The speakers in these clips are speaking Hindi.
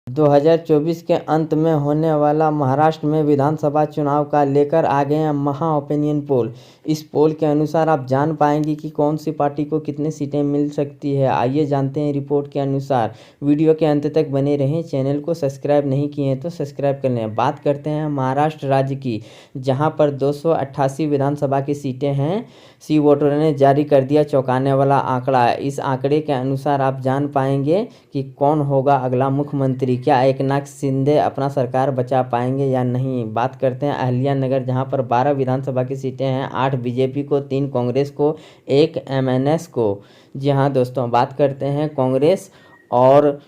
2024 के अंत में होने वाला महाराष्ट्र में विधानसभा चुनाव का लेकर आ गए हैं महा ओपिनियन पोल। इस पोल के अनुसार आप जान पाएंगे कि कौन सी पार्टी को कितनी सीटें मिल सकती है। आइए जानते हैं रिपोर्ट के अनुसार। वीडियो के अंत तक बने रहें। चैनल को सब्सक्राइब नहीं किए हैं तो सब्सक्राइब कर लें। बात करते हैं महाराष्ट्र राज्य की, जहां पर 288 विधानसभा की सीटें हैं। सी वोटरों ने जारी कर दिया चौंकाने वाला आंकड़ा। इस आंकड़े के अनुसार आप जान पाएंगे कि कौन होगा अगला मुख्यमंत्री। क्या एकनाथ शिंदे अपना सरकार बचा पाएंगे या नहीं। बात करते हैं अहिल्यानगर, जहां पर 12 विधानसभा की सीटें हैं। 8 बीजेपी को, 3 कांग्रेस को, 1 एमएनएस को। जी हाँ दोस्तों, बात करते हैं कांग्रेस और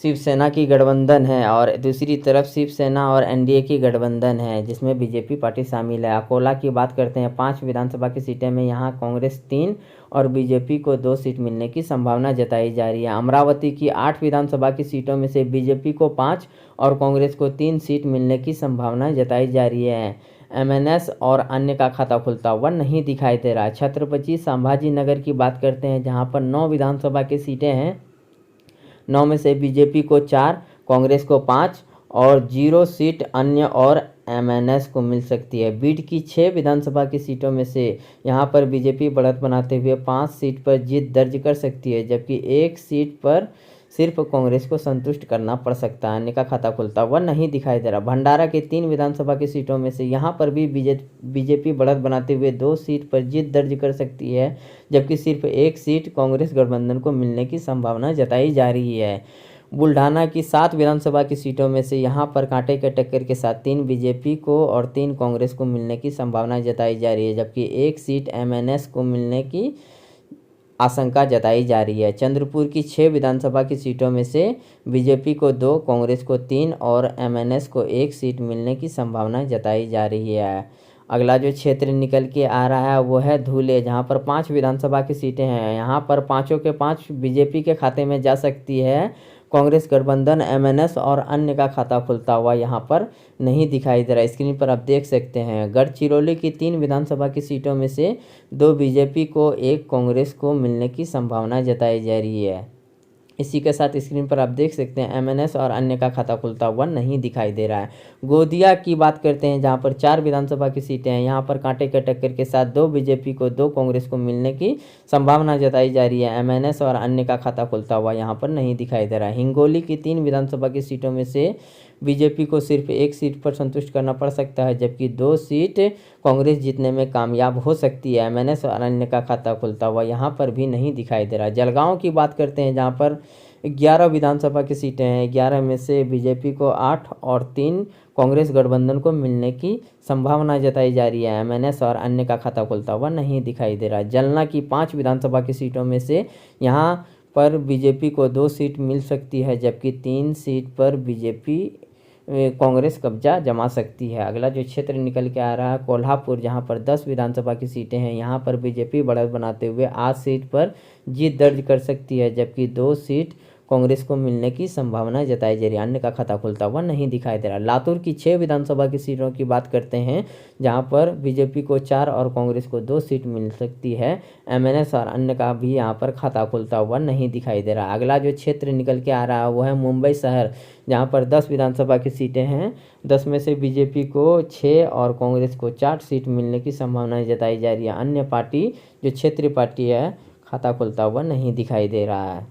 शिवसेना की गठबंधन है, और दूसरी तरफ शिवसेना और एनडीए की गठबंधन है, जिसमें बीजेपी पार्टी शामिल है। अकोला की बात करते हैं, 5 विधानसभा की सीटें में यहाँ कांग्रेस 3 और बीजेपी को 2 सीट मिलने की संभावना जताई जा रही है। अमरावती की 8 विधानसभा की सीटों में से बीजेपी को 5 और कांग्रेस को 3 सीट मिलने की संभावना जताई जा रही है। एमएनएस और अन्य का खाता खुलता हुआ नहीं दिखाई दे रहा है। छत्रपति संभाजी नगर की बात करते हैं, जहाँ पर 9 विधानसभा की सीटें हैं। 9 में से बीजेपी को 4, कांग्रेस को 5 और 0 सीट अन्य और एमएनएस को मिल सकती है। बीड की 6 विधानसभा की सीटों में से यहाँ पर बीजेपी बढ़त बनाते हुए 5 सीट पर जीत दर्ज कर सकती है, जबकि 1 सीट पर सिर्फ कांग्रेस को संतुष्ट करना पड़ सकता है। अन्य का खाता खुलता हुआ नहीं दिखाई दे रहा। भंडारा के 3 विधानसभा की सीटों में से यहाँ पर भी बीजेपी बढ़त बनाते हुए 2 सीट पर जीत दर्ज कर सकती है, जबकि सिर्फ 1 सीट कांग्रेस गठबंधन को मिलने की संभावना जताई जा रही है। बुल्ढाना की 7 विधानसभा की सीटों में से यहाँ पर कांटे के टक्कर के साथ 3 बीजेपी को और 3 कांग्रेस को मिलने की संभावना जताई जा रही है, जबकि 1 सीट एमएनएस को मिलने की आशंका जताई जा रही है। चंद्रपुर की 6 विधानसभा की सीटों में से बीजेपी को 2, कांग्रेस को 3 और एमएनएस को 1 सीट मिलने की संभावना जताई जा रही है। अगला जो क्षेत्र निकल के आ रहा है वो है धुले, जहां पर 5 विधानसभा की सीटें हैं। यहां पर पाँचों के 5 बीजेपी के खाते में जा सकती है। कांग्रेस गठबंधन, एमएनएस और अन्य का खाता खुलता हुआ यहाँ पर नहीं दिखाई दे रहा। स्क्रीन पर आप देख सकते हैं। गढ़चिरौली की 3 विधानसभा की सीटों में से 2 बीजेपी को, 1 कांग्रेस को मिलने की संभावना जताई जा रही है। इसी के साथ स्क्रीन पर आप देख सकते हैं एमएनएस और अन्य का खाता खुलता हुआ नहीं दिखाई दे रहा है। गोदिया की बात करते हैं, जहां पर 4 विधानसभा की सीटें हैं। यहां पर कांटे के टक्कर के साथ 2 बीजेपी को, 2 कांग्रेस को मिलने की संभावना जताई जा रही है। एमएनएस और अन्य का खाता खुलता हुआ यहां पर नहीं दिखाई दे रहा है। हिंगोली की 3 विधानसभा की सीटों में से बीजेपी को सिर्फ 1 सीट पर संतुष्ट करना पड़ सकता है, जबकि 2 सीट कांग्रेस जीतने में कामयाब हो सकती है। एमएनएस और अन्य का खाता खुलता हुआ यहाँ पर भी नहीं दिखाई दे रहा। जलगांव की बात करते हैं, जहाँ पर 11 विधानसभा की सीटें हैं। 11 में से बीजेपी को 8 और 3 कांग्रेस गठबंधन को मिलने की संभावना जताई जा रही है। एमएनएस और अन्य का खाता खुलता हुआ नहीं दिखाई दे रहा। जलना की 5 विधानसभा की सीटों में से यहाँ पर बीजेपी को 2 सीट मिल सकती है, जबकि 3 सीट पर बीजेपी कांग्रेस कब्जा जमा सकती है। अगला जो क्षेत्र निकल के आ रहा है कोल्हापुर, जहां पर 10 विधानसभा की सीटें हैं। यहां पर बीजेपी बढ़त बनाते हुए 8 सीट पर जीत दर्ज कर सकती है, जबकि 2 सीट कांग्रेस को मिलने की संभावना जताई जा रही है। अन्य का खाता खुलता हुआ नहीं दिखाई दे रहा। लातूर की 6 विधानसभा की सीटों की बात करते हैं, जहां पर बीजेपी को 4 और कांग्रेस को 2 सीट मिल सकती है। एमएनएस और अन्य का भी यहां पर खाता खुलता हुआ नहीं दिखाई दे रहा। अगला जो क्षेत्र निकल के आ रहा है वो है मुंबई शहर, जहां पर 10 विधानसभा की सीटें हैं। 10 में से बीजेपी को 6 और कांग्रेस को 4 सीट मिलने की संभावना जताई जा रही है। अन्य पार्टी जो क्षेत्रीय पार्टी है, खाता खुलता हुआ नहीं दिखाई दे रहा है।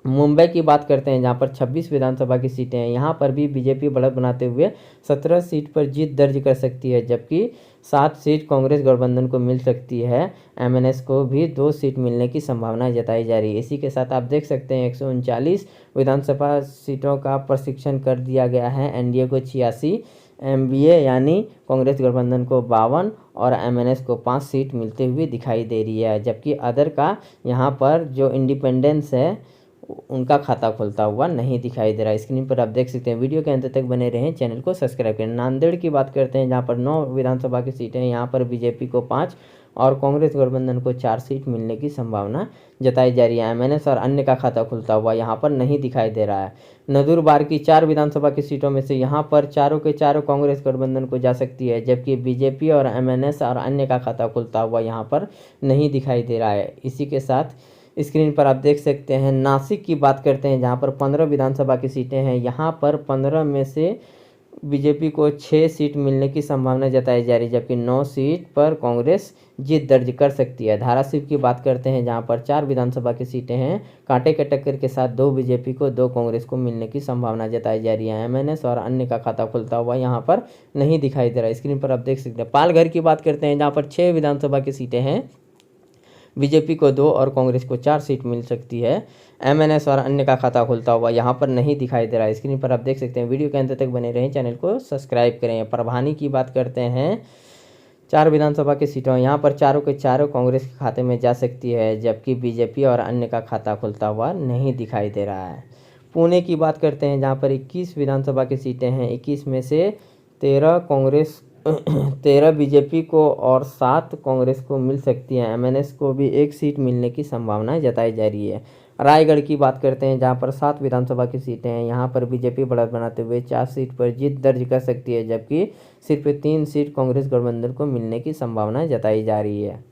मुंबई की बात करते हैं, जहां पर 26 विधानसभा की सीटें हैं। यहां पर भी बीजेपी बढ़त बनाते हुए 17 सीट पर जीत दर्ज कर सकती है, जबकि 7 सीट कांग्रेस गठबंधन को मिल सकती है। एमएनएस को भी 2 सीट मिलने की संभावना जताई जा रही है। इसी के साथ आप देख सकते हैं 139 विधानसभा सीटों का प्रशिक्षण कर दिया गया है। एनडीए को 86, एमबीए यानी कांग्रेस गठबंधन को 52 और एमएनएस को 5 सीट मिलते हुए दिखाई दे रही है, जबकि अदर का यहाँ पर जो इंडिपेंडेंस है उनका खाता खुलता हुआ नहीं दिखाई दे रहा है। स्क्रीन पर आप देख सकते हैं। वीडियो के अंत तक बने रहें, चैनल को सब्सक्राइब करें। नांदेड़ की बात करते हैं, जहां पर 9 विधानसभा की सीटें हैं। यहाँ पर बीजेपी को 5 और कांग्रेस गठबंधन को 4 सीट मिलने की संभावना जताई जा रही है। एमएनएस और अन्य का खाता खुलता हुआ यहाँ पर नहीं दिखाई दे रहा है। नंदुरबार की 4 विधानसभा की सीटों में से यहाँ पर चारों के चारों कांग्रेस गठबंधन को जा सकती है, जबकि बीजेपी और एमएनएस और अन्य का खाता खुलता हुआ यहाँ पर नहीं दिखाई दे रहा है। इसी के साथ स्क्रीन पर आप देख सकते हैं। नासिक की बात करते हैं जहाँ पर 15 विधानसभा की सीटें हैं। यहाँ पर 15 में से बीजेपी को 6 सीट मिलने की संभावना जताई जा रही है, जबकि 9 सीट पर कांग्रेस जीत दर्ज कर सकती है। धाराशिव की बात करते हैं जहां पर 4 विधानसभा की सीटें हैं। कांटे के टक्कर के साथ 2 बीजेपी को 2 कांग्रेस को मिलने की संभावना जताई जा रही है। एमएनएस और अन्य का खाता खुलता हुआ यहाँ पर नहीं दिखाई दे रहा है। स्क्रीन पर आप देख सकते हैं। पालघर की बात करते हैं जहाँ पर 6 विधानसभा की सीटें हैं। बीजेपी को 2 और कांग्रेस को 4 सीट मिल सकती है। एमएनएस और अन्य का खाता खुलता हुआ यहाँ पर नहीं दिखाई दे रहा है। स्क्रीन पर आप देख सकते हैं। वीडियो के अंत तक बने रहें, चैनल को सब्सक्राइब करें। परभानी की बात करते हैं। 4 विधानसभा की सीटों यहाँ पर चारों के चारों कांग्रेस के खाते में जा सकती है, जबकि बीजेपी और अन्य का खाता खुलता हुआ नहीं दिखाई दे रहा है। पुणे की बात करते हैं जहाँ पर 21 विधानसभा की सीटें हैं। 21 में से 13 बीजेपी को और 7 कांग्रेस को मिल सकती है। एमएनएस को भी 1 सीट मिलने की संभावना जताई जा रही है। रायगढ़ की बात करते हैं जहां पर 7 विधानसभा की सीटें हैं। यहां पर बीजेपी बढ़त बनाते हुए 4 सीट पर जीत दर्ज कर सकती है, जबकि सिर्फ 3 सीट कांग्रेस गठबंधन को मिलने की संभावना जताई जा रही है।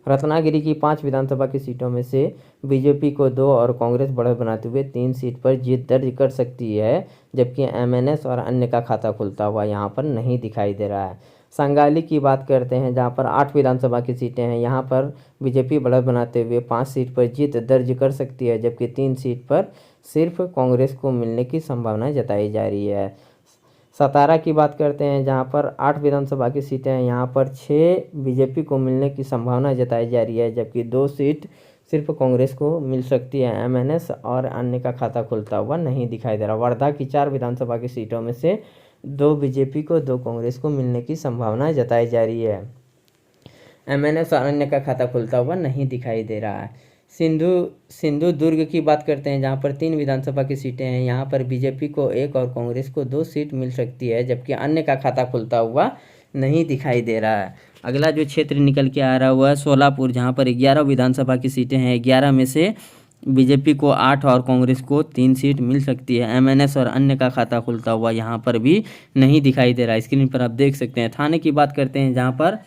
रत्नागिरी की 5 विधानसभा की सीटों में से बीजेपी को 2 और कांग्रेस बढ़त बनाते हुए 3 सीट पर जीत दर्ज कर सकती है, जबकि एमएनएस और अन्य का खाता खुलता हुआ यहाँ पर नहीं दिखाई दे रहा है। संगाली की बात करते हैं जहाँ पर 8 विधानसभा की सीटें हैं। यहाँ पर बीजेपी बढ़त बनाते हुए 5 सीट पर जीत दर्ज कर सकती है, जबकि 3 सीट पर सिर्फ कांग्रेस को मिलने की संभावना जताई जा रही है। सतारा की बात करते हैं जहां पर 8 विधानसभा की सीटें हैं। यहां पर 6 बीजेपी को मिलने की संभावना जताई जा रही है, जबकि 2 सीट सिर्फ कांग्रेस को मिल सकती है। एमएनएस और अन्य का खाता खुलता हुआ नहीं दिखाई दे रहा। वर्धा की 4 विधानसभा की सीटों में से 2 बीजेपी को 2 कांग्रेस को मिलने की संभावना जताई जा रही है। एमएनएस और अन्य का खाता खुलता हुआ नहीं दिखाई दे रहा है। सिंधु दुर्ग की बात करते हैं जहां पर 3 विधानसभा की सीटें हैं। यहां पर बीजेपी को 1 और कांग्रेस को 2 सीट मिल सकती है, जबकि अन्य का खाता खुलता हुआ नहीं दिखाई दे रहा है। अगला जो क्षेत्र निकल के आ रहा हुआ है सोलापुर, जहां पर 11 विधानसभा की सीटें हैं। 11 में से बीजेपी को 8 और कांग्रेस को 3 सीट मिल सकती है। एमएनएस और अन्य का खाता खुलता हुआ यहाँ पर भी नहीं दिखाई दे रहा है। स्क्रीन पर आप देख सकते हैं। थाने की बात करते हैं जहाँ पर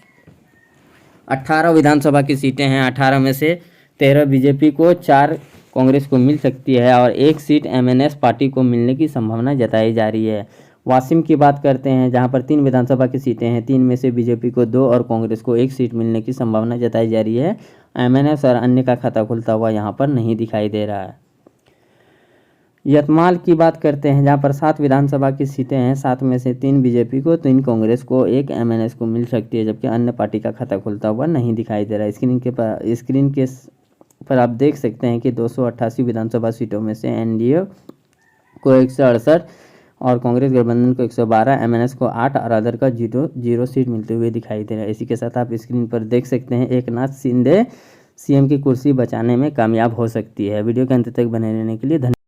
18 विधानसभा की सीटें हैं। 18 में से 13 बीजेपी को, 4 कांग्रेस को मिल सकती है और 1 सीट एमएनएस पार्टी को मिलने की संभावना जताई जा रही है। वाशिम की बात करते हैं जहां पर 3 विधानसभा की सीटें हैं। 3 में से बीजेपी को 2 और कांग्रेस को 1 सीट मिलने की संभावना जताई जा रही है। एमएनएस और अन्य का खाता खुलता हुआ यहाँ पर नहीं दिखाई दे रहा है। यतमाल की बात करते हैं जहां पर 7 विधानसभा की सीटें हैं। 7 में से 3 बीजेपी को, 3 कांग्रेस को, 1 एमएनएस को मिल सकती है, जबकि अन्य पार्टी का खाता खुलता हुआ नहीं दिखाई दे रहा है। स्क्रीन के पर आप देख सकते हैं कि 288 विधानसभा सीटों में से एनडीए को 168 और कांग्रेस गठबंधन को 112, एमएनएस को 8 और अदर का 0 सीट मिलते हुए दिखाई दे रहा है। इसी के साथ आप स्क्रीन पर देख सकते हैं एकनाथ शिंदे सीएम की कुर्सी बचाने में कामयाब हो सकती है। वीडियो के अंत तक बने रहने के लिए धन्यवाद।